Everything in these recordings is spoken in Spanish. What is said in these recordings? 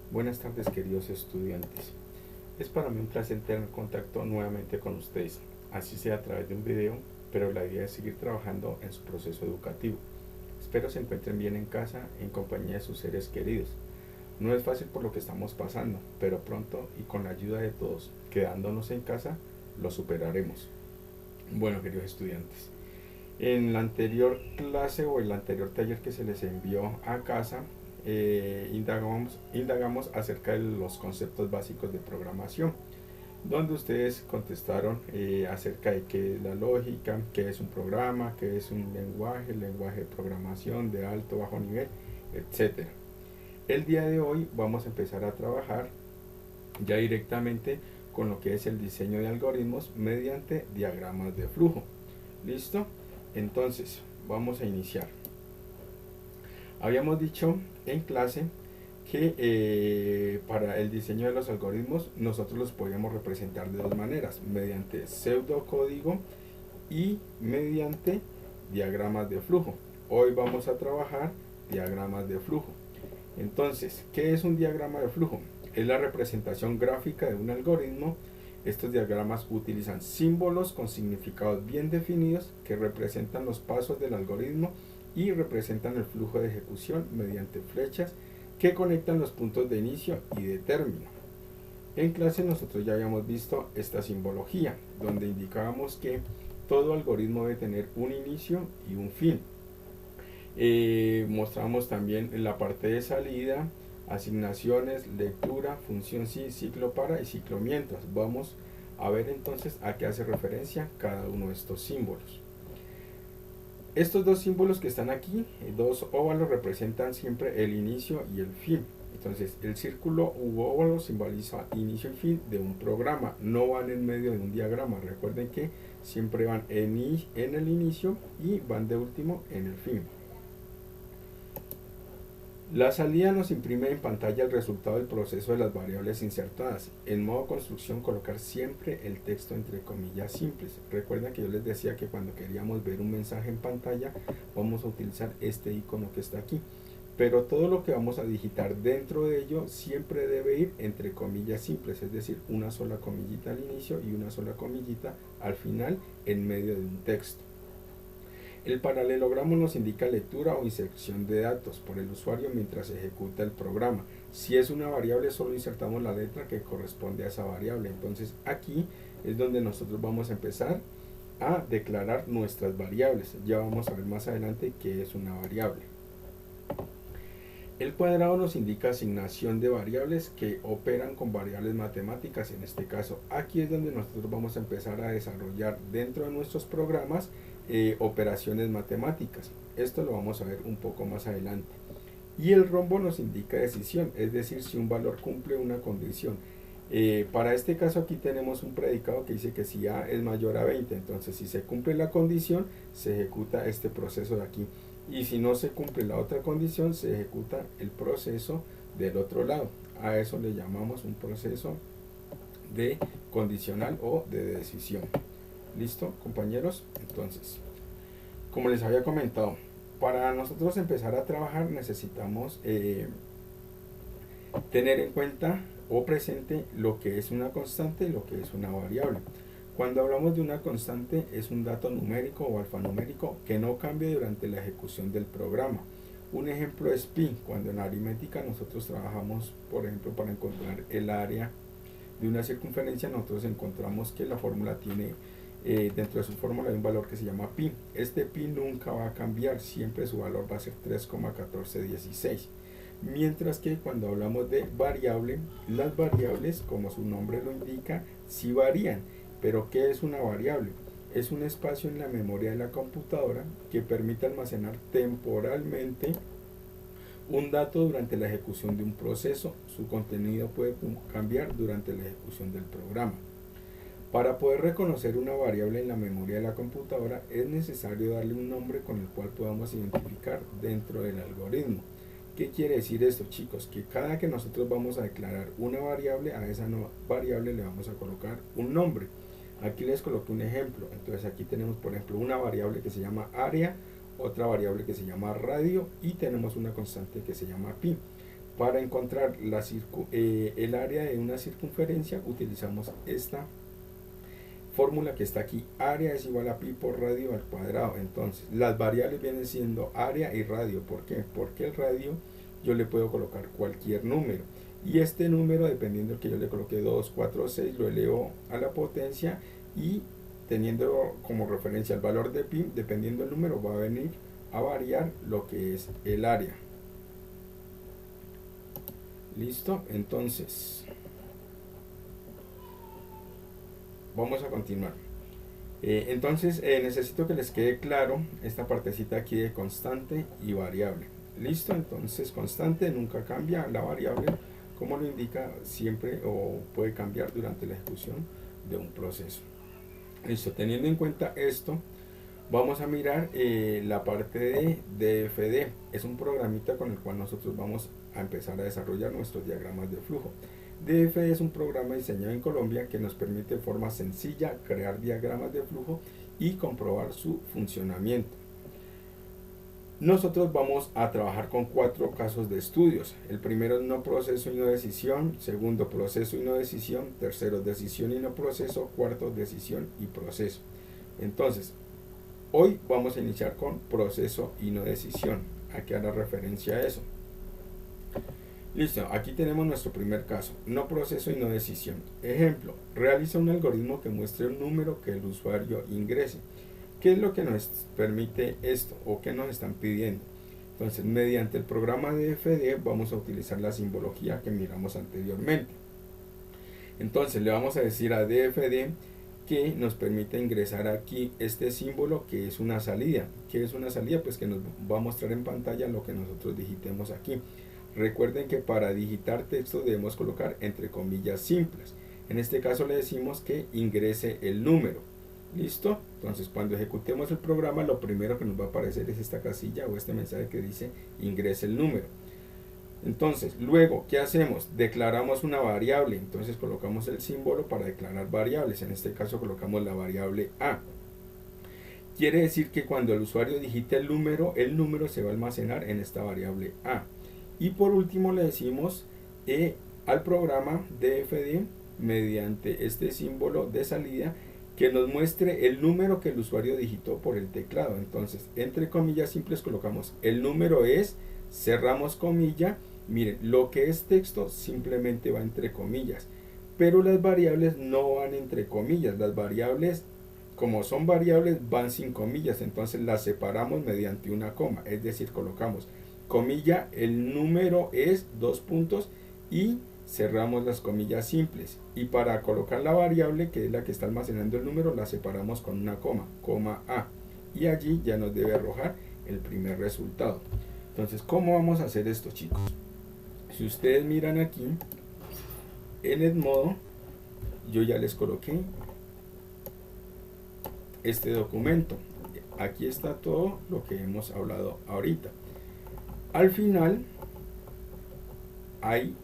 Buenas tardes, queridos estudiantes. Es para mí un placer tener contacto nuevamente con ustedes, así sea a través de un video, pero la idea es seguir trabajando en su proceso educativo. Espero se encuentren bien en casa, en compañía de sus seres queridos. No es fácil por lo que estamos pasando, pero pronto y con la ayuda de todos, quedándonos en casa, lo superaremos. Bueno, queridos estudiantes, en la anterior clase o el anterior taller que se les envió a casa, indagamos acerca de los conceptos básicos de programación, donde ustedes contestaron acerca de qué es la lógica, qué es un programa, qué es un lenguaje de programación de alto o bajo nivel, etcétera. El día de hoy vamos a empezar a trabajar ya directamente con lo que es el diseño de algoritmos mediante diagramas de flujo. ¿Listo? Entonces, vamos a iniciar. Habíamos dicho en clase que para el diseño de los algoritmos nosotros los podíamos representar de dos maneras, mediante pseudocódigo y mediante diagramas de flujo. Hoy vamos a trabajar diagramas de flujo. Entonces, ¿qué es un diagrama de flujo? Es la representación gráfica de un algoritmo. Estos diagramas utilizan símbolos con significados bien definidos que representan los pasos del algoritmo y representan el flujo de ejecución mediante flechas que conectan los puntos de inicio y de término. En clase nosotros ya habíamos visto esta simbología, donde indicábamos que todo algoritmo debe tener un inicio y un fin. Mostramos también en la parte de salida, asignaciones, lectura, función sí, ciclo para y ciclo mientras. Vamos a ver entonces a qué hace referencia cada uno de estos símbolos. Estos dos símbolos que están aquí, dos óvalos, representan siempre el inicio y el fin. Entonces, el círculo u óvalo simboliza inicio y fin de un programa, no van en medio de un diagrama. Recuerden que siempre van en el inicio y van de último en el fin. La salida nos imprime en pantalla el resultado del proceso de las variables insertadas. En modo construcción, colocar siempre el texto entre comillas simples. Recuerden que yo les decía que cuando queríamos ver un mensaje en pantalla, vamos a utilizar este icono que está aquí. Pero todo lo que vamos a digitar dentro de ello siempre debe ir entre comillas simples, es decir, una sola comillita al inicio y una sola comillita al final en medio de un texto. El paralelogramo nos indica lectura o inserción de datos por el usuario mientras ejecuta el programa. Si es una variable, solo insertamos la letra que corresponde a esa variable. Entonces aquí es donde nosotros vamos a empezar a declarar nuestras variables. Ya vamos a ver más adelante qué es una variable. El cuadrado nos indica asignación de variables que operan con variables matemáticas. En este caso, aquí es donde nosotros vamos a empezar a desarrollar dentro de nuestros programas operaciones matemáticas. Esto lo vamos a ver un poco más adelante. Y el rombo nos indica decisión, es decir, si un valor cumple una condición. Para este caso aquí tenemos un predicado que dice que si A es mayor a 20, entonces si se cumple la condición, se ejecuta este proceso de aquí. Y si no se cumple la otra condición, se ejecuta el proceso del otro lado. A eso le llamamos un proceso de condicional o de decisión. ¿Listo, compañeros? Entonces, como les había comentado, para nosotros empezar a trabajar necesitamos tener en cuenta o presente lo que es una constante y lo que es una variable. Cuando hablamos de una constante, es un dato numérico o alfanumérico que no cambia durante la ejecución del programa. Un ejemplo es pi. Cuando en aritmética nosotros trabajamos, por ejemplo, para encontrar el área de una circunferencia, nosotros encontramos que la fórmula tiene dentro de su fórmula hay un valor que se llama pi. Este pi nunca va a cambiar, siempre su valor va a ser 3,1416. Mientras que cuando hablamos de variable, las variables, como su nombre lo indica, sí varían. Pero ¿qué es una variable? Es un espacio en la memoria de la computadora que permite almacenar temporalmente un dato durante la ejecución de un proceso. Su contenido puede cambiar durante la ejecución del programa. Para poder reconocer una variable en la memoria de la computadora es necesario darle un nombre con el cual podamos identificar dentro del algoritmo. ¿Qué quiere decir esto, chicos? Que cada que nosotros vamos a declarar una variable, a esa variable le vamos a colocar un nombre. Aquí les coloqué un ejemplo. Entonces aquí tenemos, por ejemplo, una variable que se llama área, otra variable que se llama radio y tenemos una constante que se llama pi. Para encontrar el área de una circunferencia utilizamos esta fórmula que está aquí. Área es igual a pi por radio al cuadrado. Entonces las variables vienen siendo área y radio. ¿Por qué? Porque el radio yo le puedo colocar cualquier número, y este número, dependiendo del que yo le coloque 2, 4, 6, lo elevo a la potencia, y teniendo como referencia el valor de pi, dependiendo del número, va a venir a variar lo que es el área. Listo, entonces vamos a continuar. Entonces necesito que les quede claro esta partecita aquí de constante y variable. Listo, entonces constante nunca cambia, la variable, como lo indica, siempre o puede cambiar durante la ejecución de un proceso. Listo, teniendo en cuenta esto, vamos a mirar la parte de DFD. Es un programita con el cual nosotros vamos a empezar a desarrollar nuestros diagramas de flujo. DFD es un programa diseñado en Colombia que nos permite de forma sencilla crear diagramas de flujo y comprobar su funcionamiento. Nosotros vamos a trabajar con 4 casos de estudios. El primero es no proceso y no decisión, segundo proceso y no decisión, tercero decisión y no proceso, cuarto decisión y proceso. Entonces, hoy vamos a iniciar con proceso y no decisión. Aquí hará referencia a eso. Listo, aquí tenemos nuestro primer caso, no proceso y no decisión. Ejemplo, realiza un algoritmo que muestre un número que el usuario ingrese. ¿Qué es lo que nos permite esto o qué nos están pidiendo? Entonces, mediante el programa DFD vamos a utilizar la simbología que miramos anteriormente. Entonces, le vamos a decir a DFD que nos permite ingresar aquí este símbolo que es una salida. ¿Qué es una salida? Pues que nos va a mostrar en pantalla lo que nosotros digitemos aquí. Recuerden que para digitar texto debemos colocar entre comillas simples. En este caso le decimos que ingrese el número. ¿Listo? Entonces cuando ejecutemos el programa, lo primero que nos va a aparecer es esta casilla o este mensaje que dice ingrese el número. Entonces, luego, ¿qué hacemos? Declaramos una variable. Entonces colocamos el símbolo para declarar variables. En este caso colocamos la variable A. Quiere decir que cuando el usuario digite el número se va a almacenar en esta variable A. Y por último le decimos al programa DFD, mediante este símbolo de salida, que nos muestre el número que el usuario digitó por el teclado. Entonces, entre comillas simples colocamos el número es, cerramos comilla. Miren, lo que es texto simplemente va entre comillas, pero las variables no van entre comillas. Las variables, como son variables, van sin comillas, entonces las separamos mediante una coma, es decir, colocamos comilla, el número es, dos puntos, y cerramos las comillas simples. Y para colocar la variable, que es la que está almacenando el número, la separamos con una coma, coma A, y allí ya nos debe arrojar el primer resultado. Entonces, ¿cómo vamos a hacer esto, chicos? Si ustedes miran aquí en el modo, yo ya les coloqué este documento. Aquí está todo lo que hemos hablado ahorita. Al final hay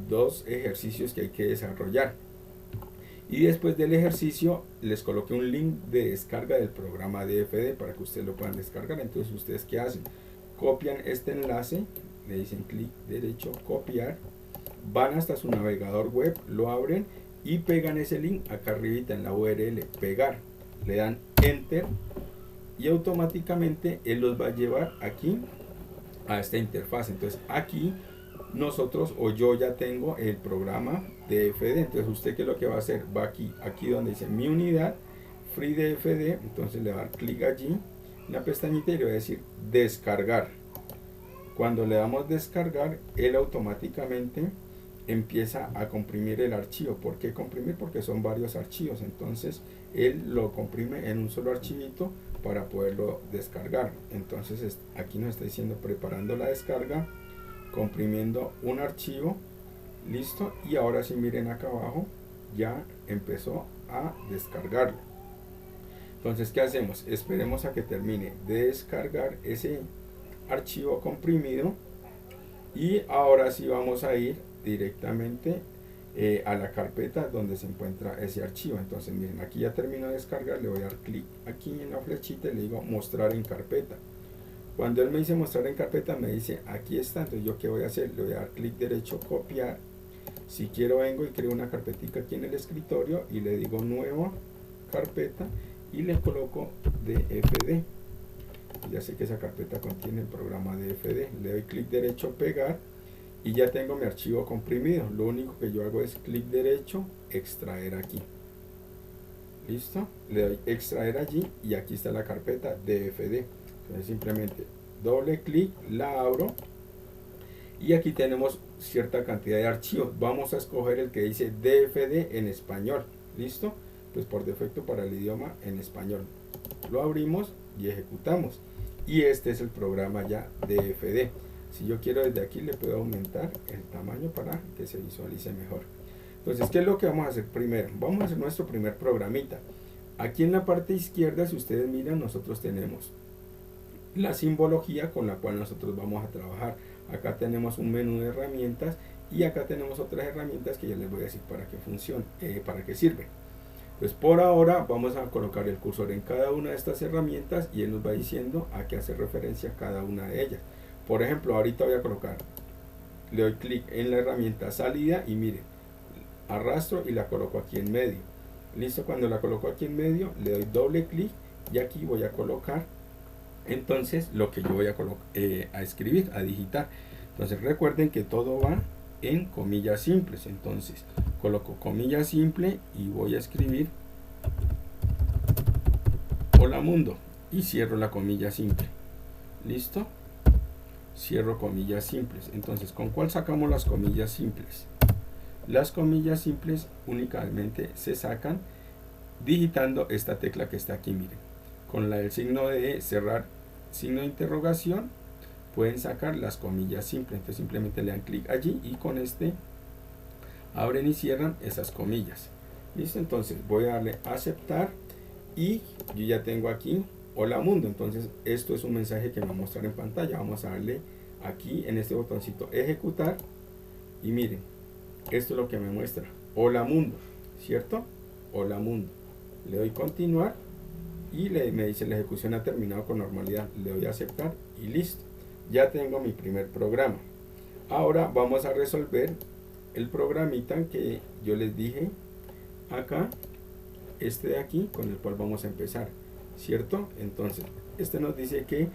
2 ejercicios que hay que desarrollar, y después del ejercicio les coloqué un link de descarga del programa DFD para que ustedes lo puedan descargar. Entonces, ustedes ¿qué hacen? Copian este enlace, le dicen clic derecho, copiar, van hasta su navegador web, lo abren y pegan ese link acá arribita en la URL, pegar, le dan enter y automáticamente él los va a llevar aquí a esta interfaz. Entonces aquí nosotros o yo ya tengo el programa DFD. Entonces usted ¿qué es lo que va a hacer? Va aquí donde dice mi unidad, free DFD, entonces le va a dar clic allí en la pestañita y le va a decir descargar. Cuando le damos descargar, él automáticamente empieza a comprimir el archivo. ¿Por qué comprimir? Porque son varios archivos, entonces él lo comprime en un solo archivito para poderlo descargar. Entonces aquí nos está diciendo preparando la descarga, comprimiendo un archivo, listo, y ahora si miren acá abajo ya empezó a descargarlo. Entonces ¿qué hacemos? Esperemos a que termine de descargar ese archivo comprimido y ahora sí vamos a ir directamente a la carpeta donde se encuentra ese archivo. Entonces miren, aquí ya terminó de descargar, le voy a dar clic aquí en la flechita y le digo mostrar en carpeta. Cuando él me dice mostrar en carpeta, me dice aquí está. Entonces yo qué voy a hacer, le voy a dar clic derecho, copiar. Si quiero vengo y creo una carpetica aquí en el escritorio y le digo nueva carpeta y le coloco DFD. Ya sé que esa carpeta contiene el programa DFD. Le doy clic derecho, pegar y ya tengo mi archivo comprimido. Lo único que yo hago es clic derecho, extraer aquí. Listo, le doy extraer allí y aquí está la carpeta DFD. Entonces simplemente doble clic, la abro y aquí tenemos cierta cantidad de archivos. Vamos a escoger el que dice DFD en español. Listo, pues por defecto para el idioma en español. Lo abrimos y ejecutamos y este es el programa ya DFD. Si yo quiero desde aquí le puedo aumentar el tamaño para que se visualice mejor. Entonces, ¿qué es lo que vamos a hacer primero? Vamos a hacer nuestro primer programita. Aquí en la parte izquierda, si ustedes miran, nosotros tenemos la simbología con la cual nosotros vamos a trabajar. Acá tenemos un menú de herramientas y acá tenemos otras herramientas que ya les voy a decir para qué funciona, para qué sirve. Pues por ahora vamos a colocar el cursor en cada una de estas herramientas y él nos va diciendo a qué hace referencia cada una de ellas. Por ejemplo, ahorita voy a colocar, le doy clic en la herramienta salida y miren, arrastro y la coloco aquí en medio. Listo, cuando la coloco aquí en medio le doy doble clic y aquí voy a colocar entonces lo que yo voy a escribir, a digitar. Entonces recuerden que todo va en comillas simples. Entonces coloco comilla simple y voy a escribir hola mundo y cierro la comilla simple. Listo, cierro comillas simples. Entonces, ¿con cuál sacamos las comillas simples? Las comillas simples únicamente se sacan digitando esta tecla que está aquí, miren. Con la del signo de cerrar, signo de interrogación, pueden sacar las comillas simples. Entonces simplemente le dan clic allí y con este abren y cierran esas comillas. Listo, entonces voy a darle a aceptar y yo ya tengo aquí hola mundo. Entonces esto es un mensaje que me va a mostrar en pantalla. Vamos a darle aquí en este botoncito ejecutar y miren, esto es lo que me muestra, hola mundo, ¿cierto? Hola mundo. Le doy continuar y me dice la ejecución ha terminado con normalidad. Le doy a aceptar y listo. Ya tengo mi primer programa. Ahora vamos a resolver el programita que yo les dije acá, este de aquí, con el cual vamos a empezar, ¿cierto? Entonces, este nos dice que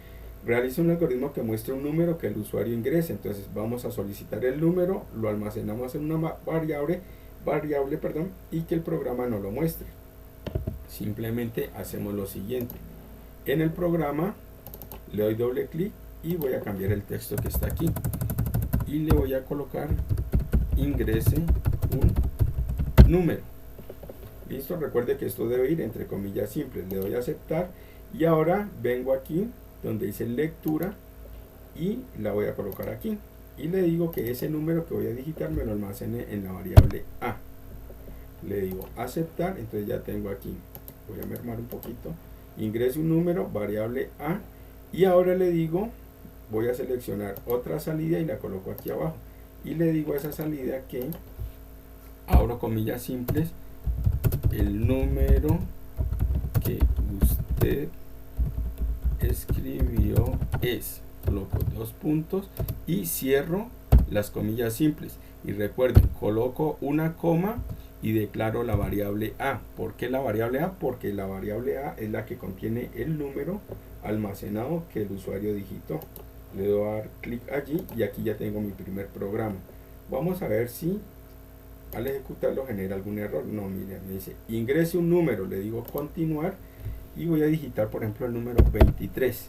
realiza un algoritmo que muestre un número que el usuario ingrese. Entonces vamos a solicitar el número, lo almacenamos en una variable, y que el programa no lo muestre. Simplemente hacemos lo siguiente. En el programa le doy doble clic y voy a cambiar el texto que está aquí y le voy a colocar ingrese un número. Listo, recuerde que esto debe ir entre comillas simples. Le doy a aceptar y ahora vengo aquí donde dice lectura y la voy a colocar aquí y le digo que ese número que voy a digitar me lo almacene en la variable A. Le digo aceptar, entonces ya tengo aquí, voy a mermar un poquito, ingrese un número, variable A, y ahora le digo, voy a seleccionar otra salida y la coloco aquí abajo y le digo a esa salida que abro comillas simples, el número que usted escribió es, coloco dos puntos y cierro las comillas simples y recuerden, coloco una coma y declaro la variable A. ¿Por qué la variable A? Porque la variable A es la que contiene el número almacenado que el usuario digitó. Le doy a dar clic allí y aquí ya tengo mi primer programa. Vamos a ver si al ejecutarlo genera algún error. No, miren, me dice ingrese un número, le digo continuar y voy a digitar por ejemplo el número 23.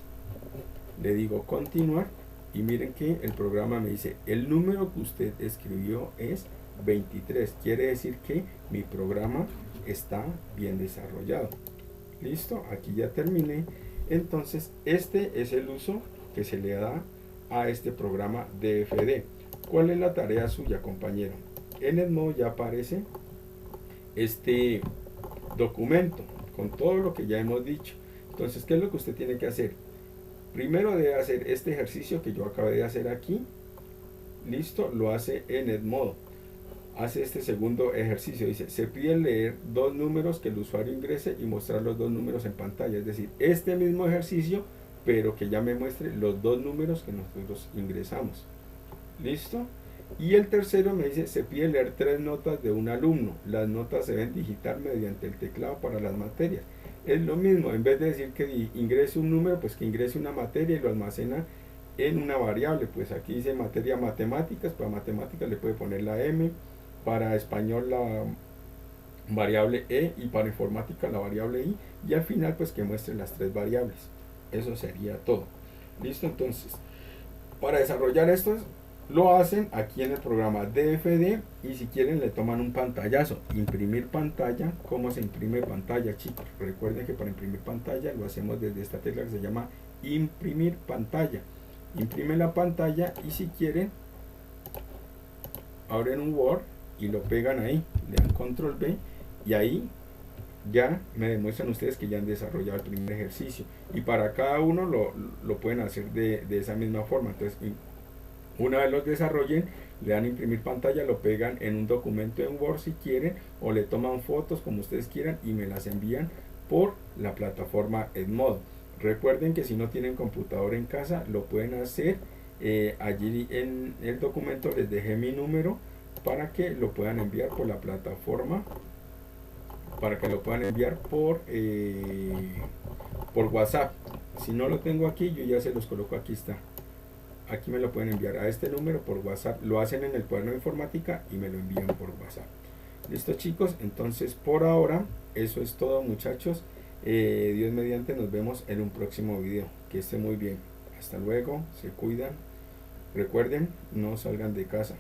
Le digo continuar y miren que el programa me dice el número que usted escribió es 23. Quiere decir que mi programa está bien desarrollado. Listo, aquí ya terminé. Entonces este es el uso que se le da a este programa DFD. ¿Cuál es la tarea suya, compañero? En el modo ya aparece este documento con todo lo que ya hemos dicho. Entonces, ¿qué es lo que usted tiene que hacer? Primero debe hacer este ejercicio que yo acabé de hacer aquí. Listo, lo hace en Edmodo. Hace este segundo ejercicio. Dice, se pide leer dos números que el usuario ingrese y mostrar los dos números en pantalla. Es decir, este mismo ejercicio pero que ya me muestre los dos números que nosotros ingresamos. ¿Listo? Y el tercero me dice, se pide leer 3 notas de un alumno. Las notas se deben digitar mediante el teclado para las materias. Es lo mismo, en vez de decir que ingrese un número, pues que ingrese una materia y lo almacena en una variable. Pues aquí dice materia matemáticas, para matemáticas le puede poner la M, para español la variable E y para informática la variable I, y al final pues que muestre las 3 variables. Eso sería todo. ¿Listo? Entonces, para desarrollar esto lo hacen aquí en el programa DFD, y si quieren le toman un pantallazo. Imprimir pantalla. ¿Cómo se imprime pantalla, chicos? Recuerden que para imprimir pantalla lo hacemos desde esta tecla que se llama imprimir pantalla. Imprime la pantalla y si quieren abren un Word y lo pegan ahí, le dan control V y ahí ya me demuestran ustedes que ya han desarrollado el primer ejercicio, y para cada uno lo pueden hacer de esa misma forma. Entonces una vez los desarrollen, le dan imprimir pantalla, lo pegan en un documento en Word si quieren, o le toman fotos como ustedes quieran y me las envían por la plataforma Edmodo. Recuerden que si no tienen computador en casa lo pueden hacer, allí en el documento les dejé mi número para que lo puedan enviar por la plataforma, para que lo puedan enviar por WhatsApp. Si no lo tengo aquí, yo ya se los coloco, aquí está. Aquí me lo pueden enviar a este número por WhatsApp, lo hacen en el cuaderno de informática y me lo envían por WhatsApp. Listo, chicos, entonces por ahora eso es todo, muchachos. Dios mediante, nos vemos en un próximo video. Que esté muy bien, hasta luego, se cuidan, recuerden, no salgan de casa.